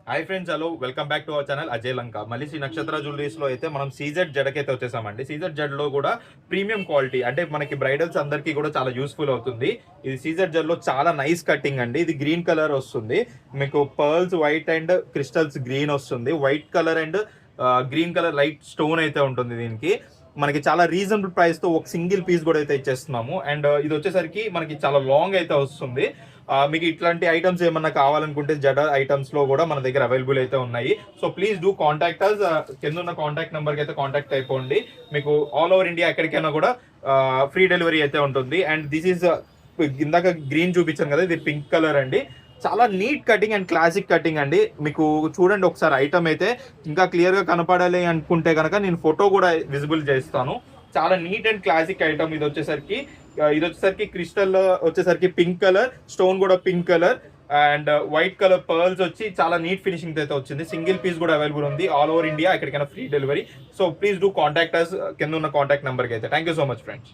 Hi friends, hello, welcome back to our channel Ajay Lanka. మళ్ళీ శ్రీ నక్షత్ర jewelleries లో అయితే మనం సీజెడ్ జడకైతే వచ్చేసామండి. సీజెడ్ జడ్ లో కూడా ప్రీమియం క్వాలిటీ, అంటే మనకి బ్రైడల్స్ అందరికీ కూడా చాలా యూస్ఫుల్ అవుతుంది. ఇది సీజెడ్ జడ్ లో చాలా నైస్ కటింగ్ అండి. ఇది గ్రీన్ కలర్ వస్తుంది, మీకు pearls white and crystals green వస్తుంది. White colour and green colour light stone అయితే ఉంటుంది. దీనికి మనకి చాలా రీజనబుల్ ప్రైస్ తో ఒక సింగిల్ పీస్ కూడా అయితే ఇచ్చేస్తున్నాము. అండ్ ఇది వచ్చేసరికి మనకి చాలా లాంగ్ అయితే వస్తుంది. మీకు ఇట్లాంటి ఐటమ్స్ ఏమన్నా కావాలనుకుంటే జడ ఐటమ్స్ లో కూడా మన దగ్గర అవైలబుల్ అయితే ఉన్నాయి. So please do contact us. కింద ఉన్న కాంటాక్ట్ నెంబర్కి అయితే కాంటాక్ట్ అయిపోండి. మీకు ఆల్ ఓవర్ ఇండియా ఎక్కడికైనా కూడా ఫ్రీ డెలివరీ అయితే ఉంటుంది. అండ్ దిస్ ఈస్ ఇందాక గ్రీన్ చూపించాను కదా, ఇది పింక్ కలర్ అండి. చాలా neat cutting and classic cutting అండి. మీకు చూడండి ఒకసారి ఐటమ్ అయితే ఇంకా క్లియర్ గా కనపడాలి అనుకుంటే కనుక నేను ఫోటో కూడా విజిబుల్ చేస్తాను. చాలా నీట్ అండ్ క్లాసిక్ ఐటమ్. ఇది వచ్చేసరికి క్రిస్టల్ వచ్చేసరికి పింక్ కలర్, స్టోన్ కూడా pink colour and white colour pearls వచ్చి చాలా నీట్ ఫినిషింగ్ అయితే వచ్చింది. సింగిల్ పీస్ కూడా అవైలబుల్ ఉంది ఆల్ ఓవర్ ఇండియా, ఎక్కడికైనా free delivery. So please do contact us కింద ఉన్న కాంటాక్ట్ నెంబర్కి అయితే. Thank you so much friends.